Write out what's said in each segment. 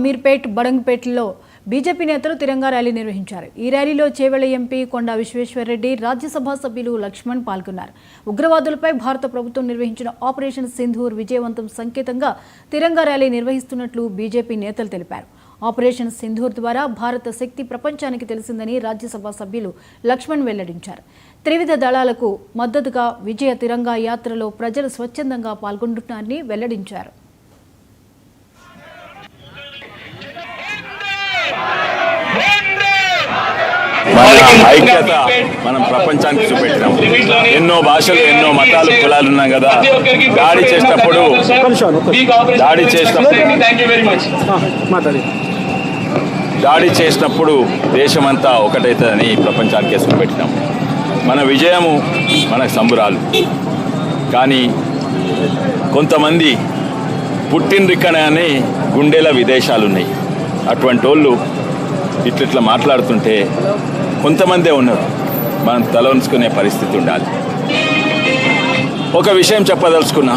Meerpet బడంగపేటలో BJP నేతలు తిరంగా rally నిర్వహించారు. ఈ ర్యాలీలో చేవెళ్ల ఎంపీ కొండా విశ్వేశ్వరరెడ్డి, రాజ్యసభ సభ్యులు లక్ష్మణ్ పాల్గొన్నారు. ఉగ్రవాదులపై భారత ప్రభుత్వం నిర్వహించిన ఆపరేషన్ సింధూర్ విజయవంతం సంకేతంగా తిరంగా ర్యాలీ నిర్వహిస్తున్నట్లు బీజేపీ నేతలు తెలిపారు. ఆపరేషన్ సింధూర్ ద్వారా భారత శక్తి ప్రపంచానికి తెలిసిందని రాజ్యసభ సభ్యులు లక్ష్మణ్ వెల్లడించారు. త్రివిధ దళాలకు మద్దతుగా విజయ తిరంగా యాత్రలో ప్రజలు స్వచ్ఛందంగా పాల్గొంటున్నారని వెల్లడించారు. ఐక్యత మనం ప్రపంచానికి చూపెట్టినాం. ఎన్నో భాషలు, ఎన్నో మతాలు, కులాలు ఉన్నాం కదా. దాడి చేసినప్పుడు దేశమంతా ఒకటైతుందని ప్రపంచానికి చూపెట్టినాం. మన విజయము మనకు సంబురాలు. కానీ కొంతమంది పుట్టినరిక్కనే గుండెల విదేశాలు ఉన్నాయి. అటువంటి వాళ్ళు ఇట్లా మాట్లాడుతుంటే కొంతమందే ఉన్నారు. మనం తల ఉంచుకునే పరిస్థితి ఉండాలి. ఒక విషయం చెప్పదలుచుకున్నా,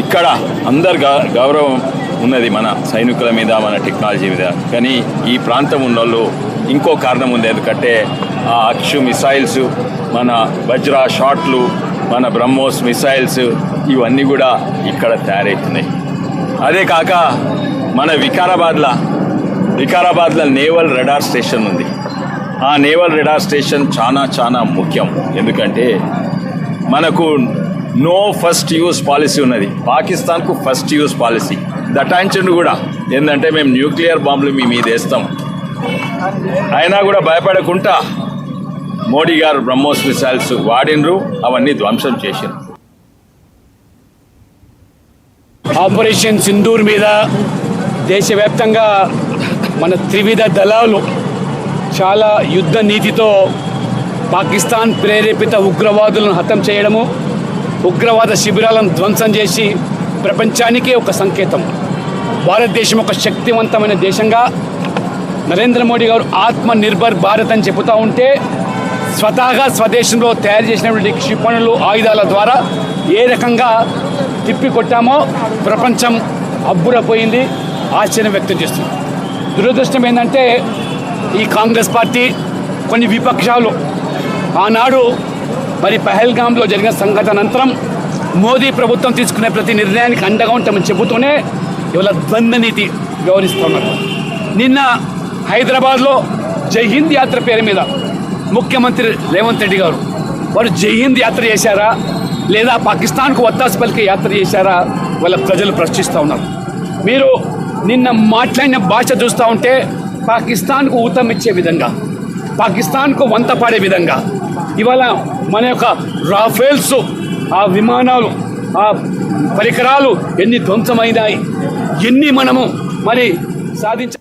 ఇక్కడ అందరు గౌరవం ఉన్నది మన సైనికుల మీద, మన టెక్నాలజీ మీద. కానీ ఈ ప్రాంతం ఉన్న వాళ్ళు ఇంకో కారణం ఉంది. ఎందుకంటే ఆ అక్షు మిసైల్స్, మన వజ్రా షాట్లు, మన బ్రహ్మోస్ మిసైల్స్ ఇవన్నీ కూడా ఇక్కడ తయారవుతున్నాయి. అదే కాక మన వికారాబాద్లో నేవల్ రెడార్ స్టేషన్ ఉంది. ఆ నేవల్ రెడార్ స్టేషన్ చాలా ముఖ్యం. ఎందుకంటే మనకు నో ఫస్ట్ యూజ్ పాలసీ ఉన్నది. పాకిస్తాన్కు ఫస్ట్ యూజ్ పాలసీ దటాయించండు కూడా. ఏంటంటే మేము న్యూక్లియర్ బాంబులు మీ మీద వేస్తాం అయినా కూడా భయపడకుండా మోడీ గారు బ్రహ్మోస్ మిసైల్స్ వాడినరు, అవన్నీ ధ్వంసం చేసిండ్రు. ఆపరేషన్ సింధూర్ మీద దేశవ్యాప్తంగా మన త్రివిధ దళాలు చాలా యుద్ధ నీతితో పాకిస్తాన్ ప్రేరేపిత ఉగ్రవాదులను హతం చేయడము, ఉగ్రవాద శిబిరాలను ధ్వంసం చేసి ప్రపంచానికే ఒక సంకేతం. భారతదేశం ఒక శక్తివంతమైన దేశంగా నరేంద్ర మోడీ గారు ఆత్మ నిర్భర్ భారత్ అని చెబుతూ ఉంటే, స్వతహాగా స్వదేశంలో తయారు చేసినటువంటి క్షిపణులు, ఆయుధాల ద్వారా ఏ రకంగా తిప్పికొట్టామో ప్రపంచం అబ్బురపోయింది, ఆశ్చర్యం వ్యక్తం చేస్తుంది. దురదృష్టం ఏంటంటే ఈ కాంగ్రెస్ పార్టీ, కొన్ని విపక్షాలు ఆనాడు మరి పహల్గామ్లో జరిగిన సంఘటన అనంతరం మోదీ ప్రభుత్వం తీసుకునే ప్రతి నిర్ణయానికి అండగా ఉంటామని చెబుతూనే ఇవాళ ద్వంద్వ నీతి వ్యవహరిస్తున్నారు. నిన్న హైదరాబాద్లో జై హింద్ యాత్ర పేరు మీద ముఖ్యమంత్రి రేవంత్ రెడ్డి గారు వారు జై హింద్ యాత్ర చేశారా లేదా పాకిస్తాన్కు వత్తాసు పలికే యాత్ర చేశారా వాళ్ళ ప్రజలు ప్రశ్నిస్తూ ఉన్నారు. మీరు నిన్న మాట్లాడిన భాష చూస్తూ ఉంటే పాకిస్తాన్కు ఊతం ఇచ్చే విధంగా, పాకిస్తాన్కు వంత పాడే విధంగా ఇవాళ మన యొక్క రాఫేల్స్, ఆ విమానాలు, ఆ పరికరాలు ఎన్ని ధ్వంసమైనాయి, ఎన్ని మనము మరి సాధించ